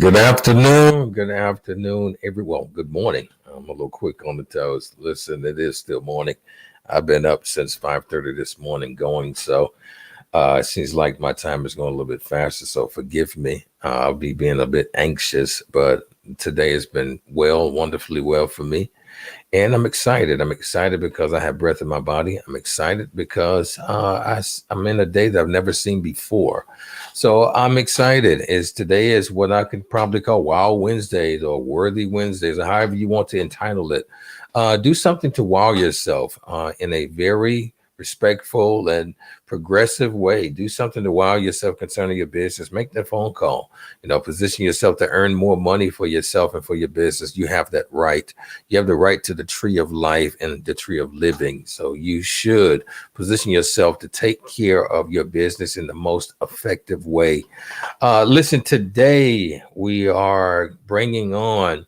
Good afternoon. Good afternoon, everyone. Good morning. I'm a little quick on the toes. Listen, it is still morning. I've been up since 5:30 this morning going. So it seems like my time is going a little bit faster. So forgive me. I'll be being a bit anxious, but today has been wonderfully well for me. And I'm excited. I'm excited because I have breath in my body. I'm excited because I'm in a day that I've never seen before. So I'm excited. Today is what I could probably call Wow Wednesdays or Worthy Wednesdays or however you want to entitle it. Do something to wow yourself in a very respectful and progressive way. Do something to wow yourself concerning your business. Make that phone call. Position yourself to earn more money for yourself and for your business. You have that right. You have the right to the tree of life and the tree of living. So you should position yourself to take care of your business in the most effective way. Listen, today we are bringing on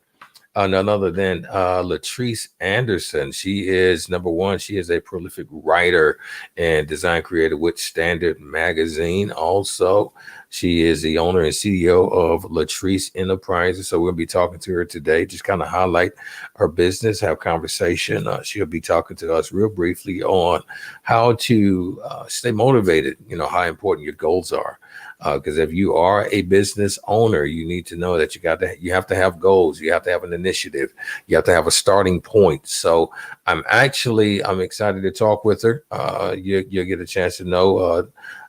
none other than LaTryce Anderson. She is number one. She is a prolific writer and design creator with Standard Magazine. Also, she is the owner and CEO of LaTryce Enterprises. So we'll be talking to her today, just kind of highlight her business, have conversation. She'll be talking to us real briefly on how to stay motivated, how important your goals are. Because if you are a business owner, you need to know that you have to have goals. You have to have an initiative. You have to have a starting point. So I'm excited to talk with her. You'll get a chance to know.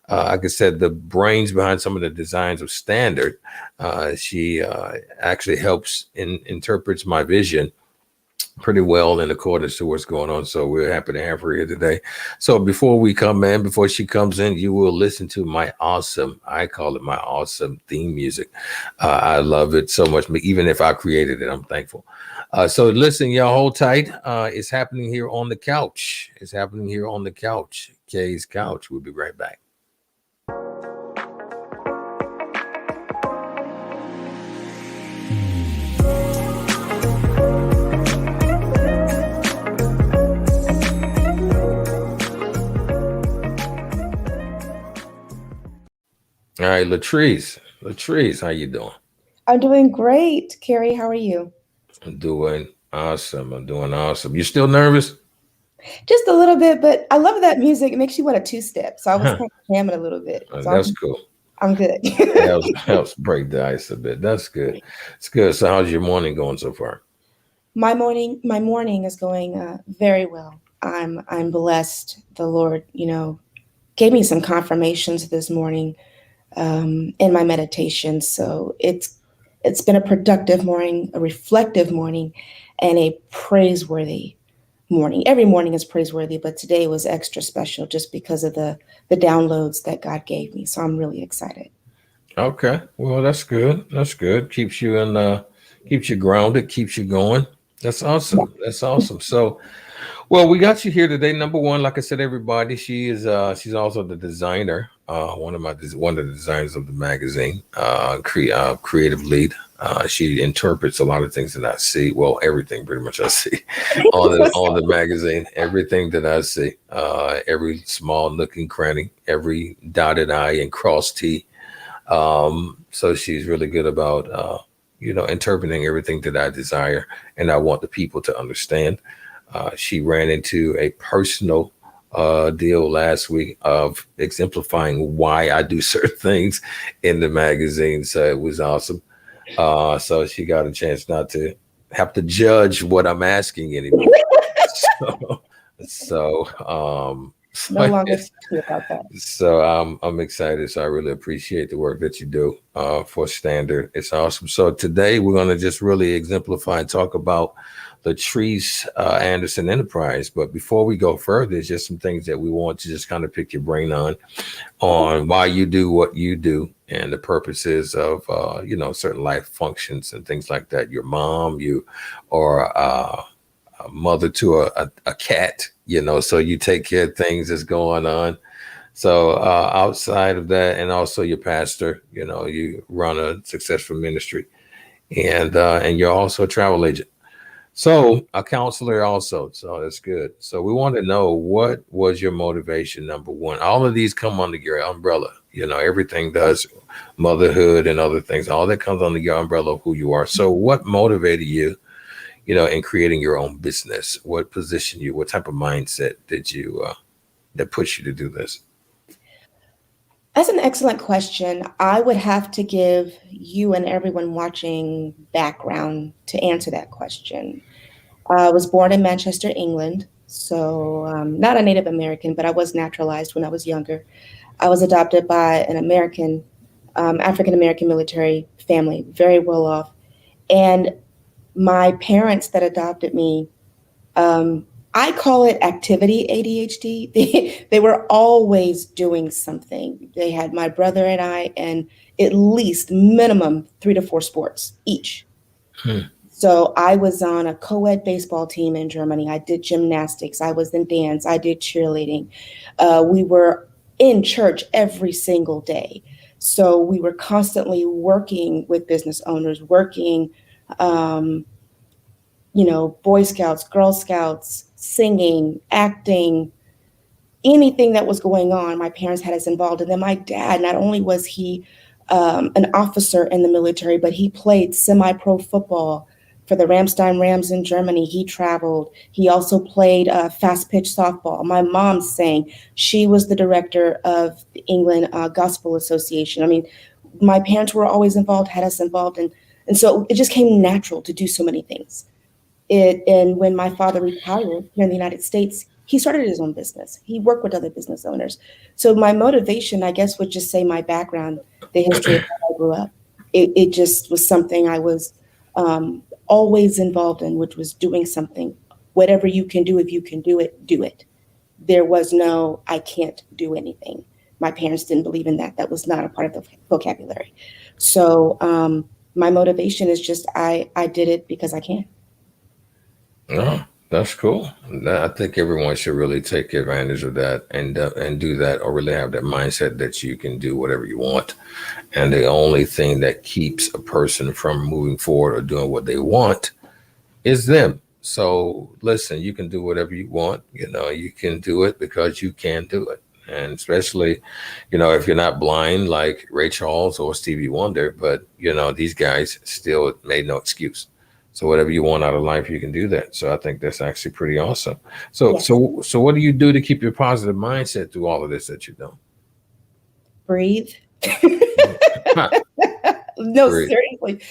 Like I said, the brains behind some of the designs of Standard. She actually helps interprets my vision pretty well in accordance to what's going on. So we're happy to have her here today. So before she comes in, you will listen to I call it my awesome theme music. I love it so much. Even if I created it, I'm thankful. So listen, y'all, hold tight. It's happening here on the couch. Kay's Couch. We'll be right back. All right, LaTryce, how you doing? I'm doing great. Carrie, how are you? I'm doing awesome. You still nervous? Just a little bit, but I love that music. It makes you want a two-step. So I was kind of jamming a little bit. So That's cool. I'm good. helps break the ice a bit. That's good. It's good. So how's your morning going so far? My morning is going very well. I'm blessed. The Lord, gave me some confirmations this morning in my meditation. So it's been a productive morning, a reflective morning, and a praiseworthy morning. Every morning is praiseworthy, but today was extra special just because of the downloads that God gave me. So I'm really excited. Okay. Well, that's good. That's good. Keeps you grounded, keeps you going. That's awesome. That's awesome. So well, we got you here today. Number one, like I said, everybody, she's also the designer, one of the designers of the magazine, creative lead. She interprets a lot of things that I see. Well, everything pretty much I see on the magazine. Everything that I see, every small nook and cranny, every dotted I and cross T. So she's really good about interpreting everything that I desire, and I want the people to understand. She ran into a personal deal last week of exemplifying why I do certain things in the magazine. So it was awesome. So she got a chance not to have to judge what I'm asking anymore. so, No longer thinking about that. so I'm excited. So I really appreciate the work that you do for Standard. It's awesome. So today we're going to just really exemplify and talk about LaTryce Anderson Enterprise. But before we go further, there's just some things that we want to just kind of pick your brain on why you do what you do and the purposes of certain life functions and things like that. Your mom, you or a mother to a cat, so you take care of things that's going on. So outside of that, and also your pastor, you run a successful ministry, and you're also a travel agent. So a counselor also. So that's good. So we want to know, what was your motivation? Number one, all of these come under your umbrella, Everything does, motherhood and other things, all that comes under your umbrella of who you are. So what motivated you, in creating your own business? What positioned you? What type of mindset did you that pushed you to do this? That's an excellent question. I would have to give you and everyone watching background to answer that question. I was born in Manchester, England, so not a Native American, but I was naturalized when I was younger. I was adopted by an American, African American military family, very well off. And my parents that adopted me, um, I call it activity ADHD. They were always doing something. They had my brother and I, and at least minimum 3 to 4 sports each. Hmm. So I was on a co-ed baseball team in Germany. I did gymnastics. I was in dance. I did cheerleading. We were in church every single day. So we were constantly working with business owners, working, um, Boy Scouts, Girl Scouts, singing, acting, anything that was going on, my parents had us involved. And then my dad, not only was he an officer in the military, but he played semi pro football for the Ramstein Rams in Germany. He traveled. He also played fast pitch softball. My mom sang. She was the director of the England Gospel Association. I mean, my parents were always involved, had us involved. And so it just came natural to do so many things. And when my father retired here in the United States, he started his own business. He worked with other business owners. So my motivation, I guess, would just say my background, the history of how I grew up. It just was something I was always involved in, which was doing something. Whatever you can do, if you can do it, do it. There was no, I can't do anything. My parents didn't believe in that. That was not a part of the vocabulary. So my motivation is just I did it because I can. Oh, that's cool. I think everyone should really take advantage of that and do that, or really have that mindset that you can do whatever you want. And the only thing that keeps a person from moving forward or doing what they want is them. So listen, you can do whatever you want. You can do it because you can do it. And especially, if you're not blind like Ray Charles or Stevie Wonder, but these guys still made no excuse. So whatever you want out of life, you can do that. So I think that's actually pretty awesome. So Yes. so what do you do to keep your positive mindset through all of this that you're doing? Breathe. Huh. No, Great. seriously.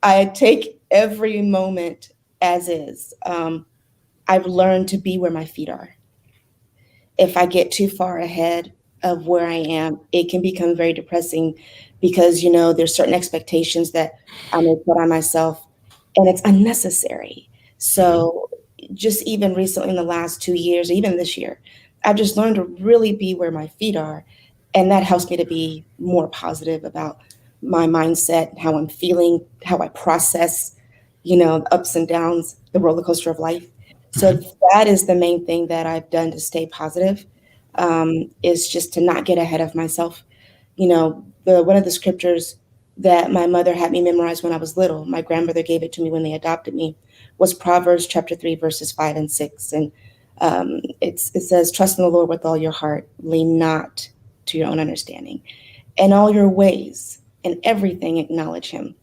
I take every moment as is. I've learned to be where my feet are. If I get too far ahead of where I am, it can become very depressing because, there's certain expectations that I may put on myself and it's unnecessary. Mhm. So just even recently in the last 2 years, even this year, I've just learned to really be where my feet are. And that helps me to be more positive about my mindset, how I'm feeling, how I process, the ups and downs, the roller coaster of life. So Mhm. that is the main thing that I've done to stay positive, is just to not get ahead of myself. The one of the scriptures that my mother had me memorize when I was little, my grandmother gave it to me when they adopted me, was Proverbs chapter 3, verses 5 and 6. And it says, trust in the Lord with all your heart, lean not to your own understanding. In all your ways and everything acknowledge him,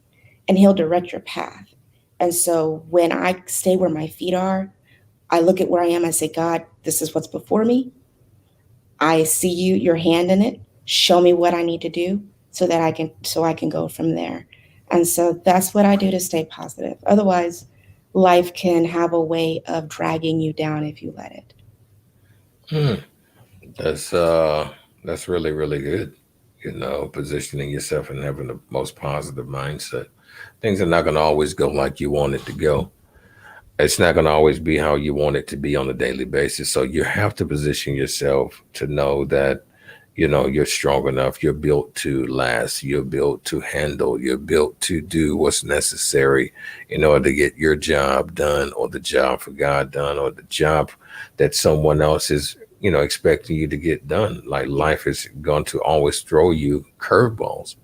and he'll direct your path. And so when I stay where my feet are, I look at where I am, I say, God, this is what's before me. I see your hand in it. Show me what I need to do so I can go from there. And so that's what I do to stay positive. Otherwise, life can have a way of dragging you down if you let it. Hmm. That's that's really really good. Positioning yourself and having the most positive mindset. Things are not going to always go like you want it to go. It's not going to always be how you want it to be on a daily basis. So you have to position yourself to know that you're strong enough. You're built to last. You're built to handle. You're built to do what's necessary in order to get your job done, or the job for God done, or the job that someone else is expecting you to get done. Like, life is going to always throw you curveballs,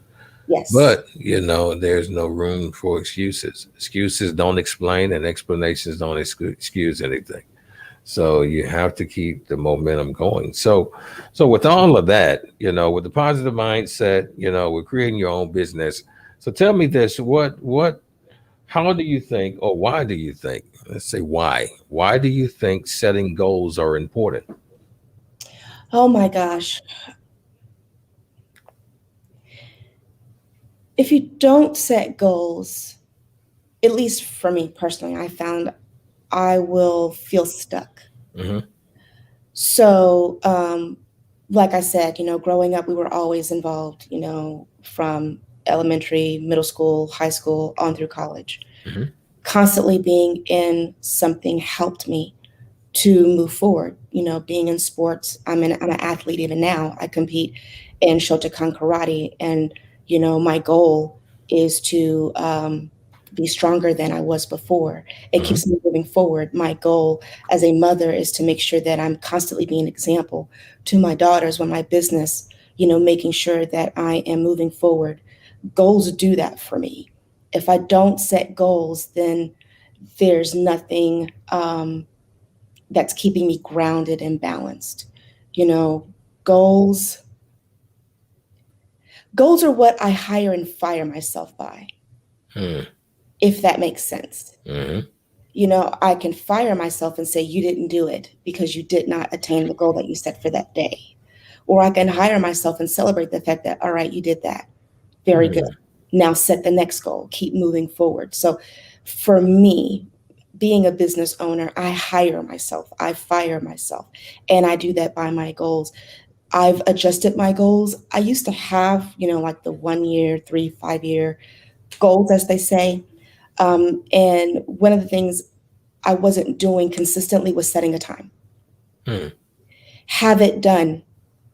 Yes. but there's no room for excuses. Excuses don't explain, and explanations don't excuse anything. So you have to keep the momentum going. So with all of that, with the positive mindset, with creating your own business. So tell me this, how do you think, or why do you think, let's say why do you think setting goals are important? Oh my gosh. If you don't set goals, at least for me personally, I found I will feel stuck. Hmm. So, like I said, growing up, we were always involved, from elementary, middle school, high school, on through college. Hmm. Constantly being in something helped me to move forward. Being in sports, I'm an athlete even now. I compete in Shotokan karate, and my goal is to be stronger than I was before. It Hmm. keeps me moving forward. My goal as a mother is to make sure that I'm constantly being an example to my daughters with my business. Making sure that I am moving forward. Goals do that for me. If I don't set goals, then there's nothing. That's keeping me grounded and balanced. You know, goals goals are what I hire and fire myself by, Hmm. if that makes sense. Hmm. I can fire myself and say you didn't do it because you did not attain the goal that you set for that day. Or I can hire myself and celebrate the fact that, all right, you did that. Very good. Hmm. Now set the next goal, keep moving forward. So for me, being a business owner, I hire myself, I fire myself, and I do that by my goals. I've adjusted my goals. I used to have, like the 1 year, 3, 5 year goals, as they say. And one of the things I wasn't doing consistently was setting a time. Hmm. Have it done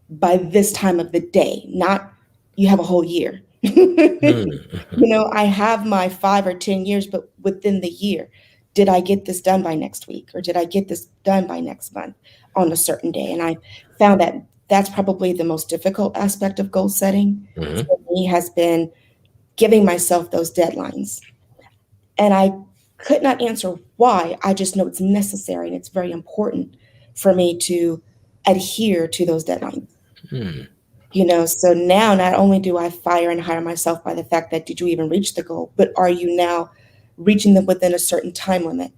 by this time of the day, not you have a whole year. Hmm. I have my 5 or 10 years, but within the year, did I get this done by next week or did I get this done by next month on a certain day? And I found that that's probably the most difficult aspect of goal setting Hmm. for me has been giving myself those deadlines. And I could not answer why. I just know it's necessary and it's very important for me to adhere to those deadlines. Hmm. So now not only do I fire and hire myself by the fact that did you even reach the goal, but are you now reaching them within a certain time limit?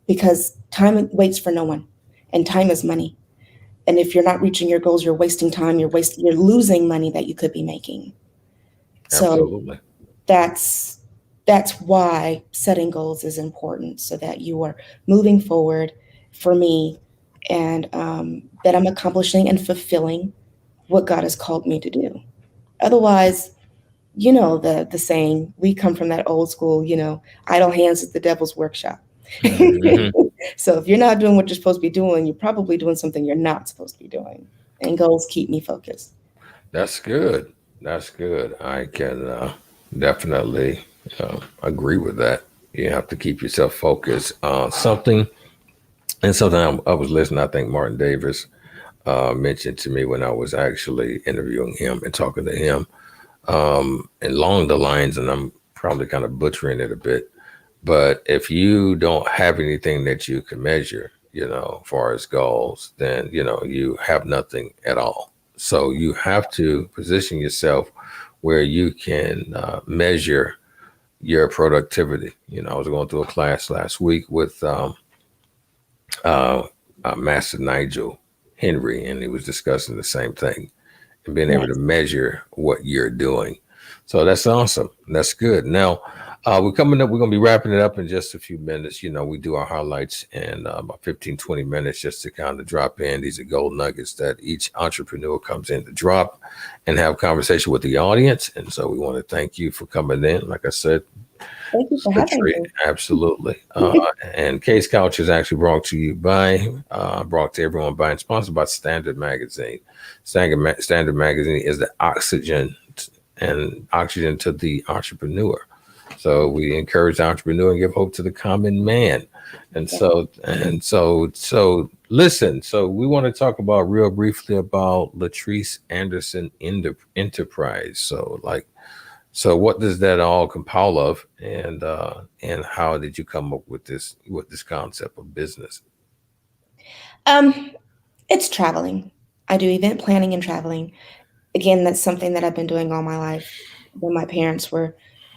Because time waits for no one and time is money. And if you're not reaching your goals, you're wasting time, you're losing money that you could be making. So Absolutely. that's that's why setting goals is important so that you are moving forward for me and that I'm accomplishing and fulfilling what God has called me to do. Otherwise, the saying, we come from that old school, idle hands at the devil's workshop. Hmm. So if you're not doing what you're supposed to be doing, you're probably doing something you're not supposed to be doing. And goals keep me focused. That's good. That's good. I can definitely agree with that. You have to keep yourself focused on something. And something I was listening, I think Martin Davis mentioned to me when I was actually interviewing him and talking to him. And along the lines, and I'm probably kind of butchering it a bit, but if you don't have anything that you can measure, as far as goals, then, you have nothing at all. So you have to position yourself where you can measure your productivity. I was going through a class last week with uh, Master Nigel Henry, and he was discussing the same thing and being able to Nice. measure what you're doing. So that's awesome. That's good. Now, we're coming up. We're going to be wrapping it up in just a few minutes. We do our highlights in about 15, 20 minutes just to kind of drop in. These are gold nuggets that each entrepreneur comes in to drop and have conversation with the audience. And so we want to thank you for coming in. Like I said, Thank you it's for a having treat. Absolutely. And Case Couch is actually brought to everyone by and sponsored by Standard Magazine. Standard Magazine is the oxygen to the entrepreneur. So we encourage the entrepreneur and give hope to the common man. And me. so listen, so we want to talk about real briefly about LaTryce Anderson Enterprise. So what does that all compile of, and how did you come up with this concept of business? Um, it's traveling. I do event planning and traveling. Again, that's something that I've been doing all my life. When my parents were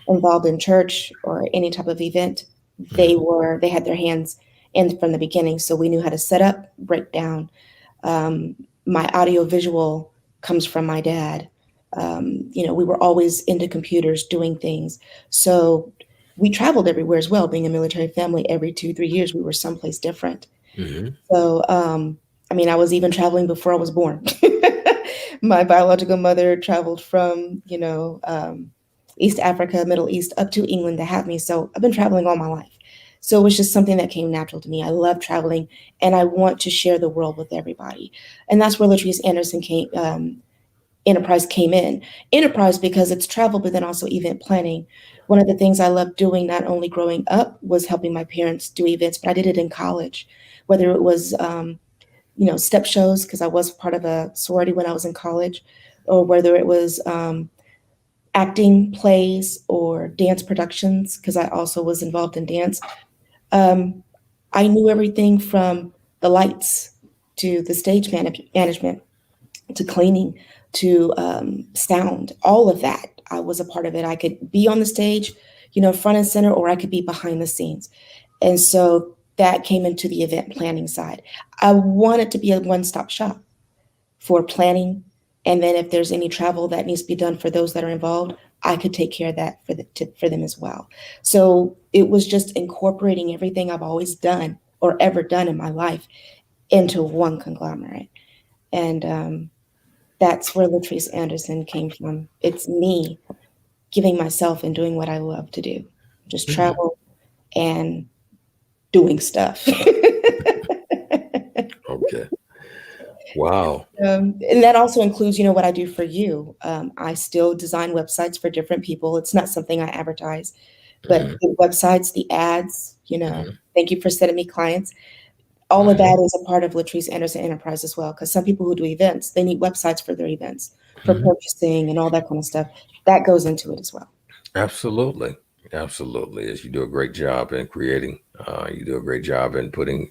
involved in church or any type of event, Mhm. they had their hands in from the beginning, so we knew how to set up, break down. My audio visual comes from my dad. We were always into computers doing things. So we traveled everywhere as well, being a military family. Every 2, 3 years, we were someplace different. Mhm. So, I mean, I was even traveling before I was born. My biological mother traveled from, East Africa, Middle East, up to England to have me. So I've been traveling all my life. So it was just something that came natural to me. I love traveling, and I want to share the world with everybody. And that's where LaTryce Anderson Enterprise came in. Enterprise because it's travel, but then also event planning. One of the things I loved doing, not only growing up, was helping my parents do events, but I did it in college, whether it was step shows because I was part of a sorority when I was in college, or whether it was acting plays or dance productions because I also was involved in dance. Um, I knew everything from the lights to the stage management to cleaning to sound, all of that. I was a part of it. I could be on the stage, front and center, or I could be behind the scenes. And so that came into the event planning side. I wanted to be a one stop shop for planning. And then if there's any travel that needs to be done for those that are involved, I could take care of that for them as well. So it was just incorporating everything I've always done or ever done in my life into one conglomerate. And that's where LaTryce Anderson came from. It's me giving myself and doing what I love to do, just Mhm. travel and doing stuff. Okay. Wow. And that also includes, what I do for you. I still design websites for different people. It's not something I advertise, but Mhm. the websites, the ads, Mhm. thank you for sending me clients. All of Mhm. that is a part of LaTryce Anderson Enterprise as well. Because some people who do events, they need websites for their events, for Mhm. purchasing and all that kind of stuff. That goes into it as well. Absolutely. Absolutely. As you do a great job in creating, you do a great job in putting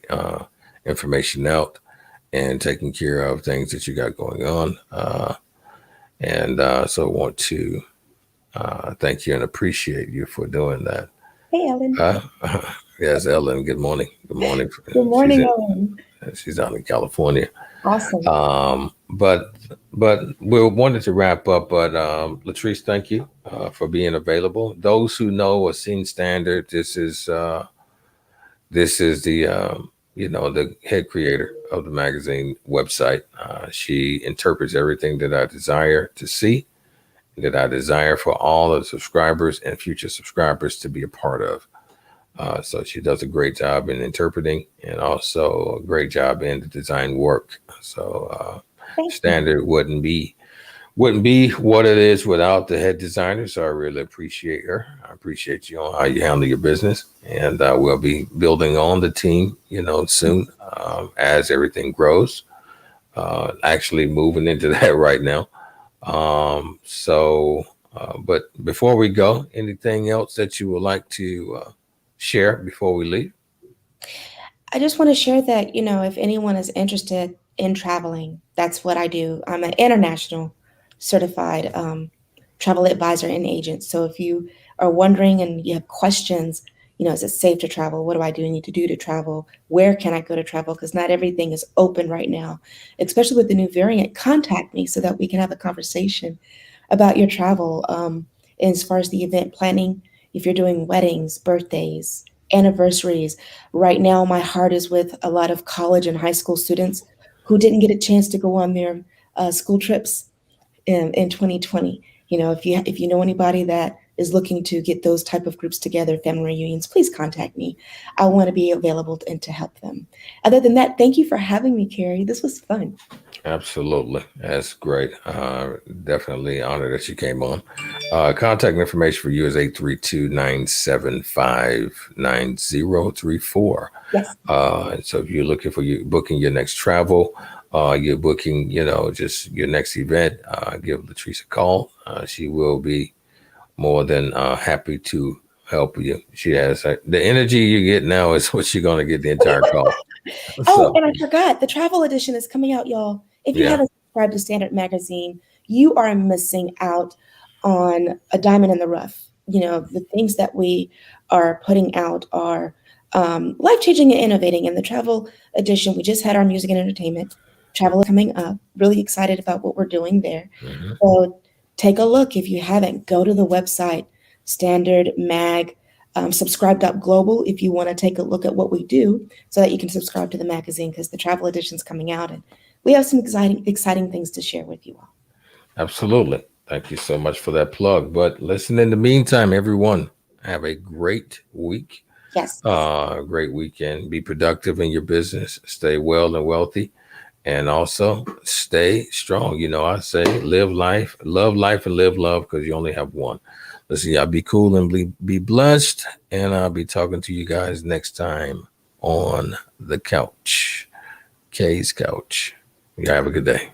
information out and taking care of things that you got going on. And so I want to thank you and appreciate you for doing that. Hey, Ellen. Uh, yes, Ellen. Good morning. Good morning. Good She's morning, in. Ellen. She's out in California. Awesome. But we wanted to wrap up. But LaTryce, thank you for being available. Those who know or seen Standard, this is the the head creator of the magazine website. She interprets everything that I desire to see, that I desire for all the subscribers and future subscribers to be a part of. So she does a great job in interpreting and also a great job in the design work. So Thank you. Standard wouldn't be what it is without the head designer. So I really appreciate her. I appreciate you on how you handle your business, and we'll be building on the team, soon as everything grows. Actually, moving into that right now. But before we go, anything else that you would like to share before we leave? I just want to share that, if anyone is interested in traveling, that's what I do. I'm an international certified travel advisor and agent. So if you are wondering and you have questions, is it safe to travel? What do I do need to do to travel? Where can I go to travel? Because not everything is open right now, especially with the new variant. Contact me so that we can have a conversation about your travel. And as far as the event planning, if you're doing weddings, birthdays, anniversaries, right now my heart is with a lot of college and high school students who didn't get a chance to go on their school trips in 2020. If you know anybody that is looking to get those type of groups together, family reunions, please contact me. I want to be available and to help them. Other than that, thank you for having me, Carrie. This was fun. Absolutely. That's great. Definitely honored that you came on. Contact information for you is 832-975-9034. Yes. And so if you're looking for you booking your next travel, you're booking, just your next event, give LaTryce a call. She will be more than happy to help you. She has the energy you get now is what you're going to get the entire call. Oh, So and I forgot, the travel edition is coming out, y'all. If you yeah. haven't subscribed to Standard Magazine, you are missing out on a diamond in the rough. You know, the things that we are putting out are life changing and innovating. In the travel edition, we just had our music and entertainment. Travel is coming up. Really excited about what we're doing there. Mhm. So take a look. If you haven't, go to the website, Standard Mag, subscribe.global if you want to take a look at what we do so that you can subscribe to the magazine because the travel edition's coming out and we have some exciting things to share with you all. Absolutely. Thank you so much for that plug. But listen, in the meantime, everyone, have a great week, Yes, yes. a great weekend. Be productive in your business. Stay well and wealthy. And also stay strong. You know, I say live life, and live love because you only have one. Listen, y'all be cool and be blessed. And I'll be talking to you guys next time on the couch, Kay's couch. Y'all have a good day.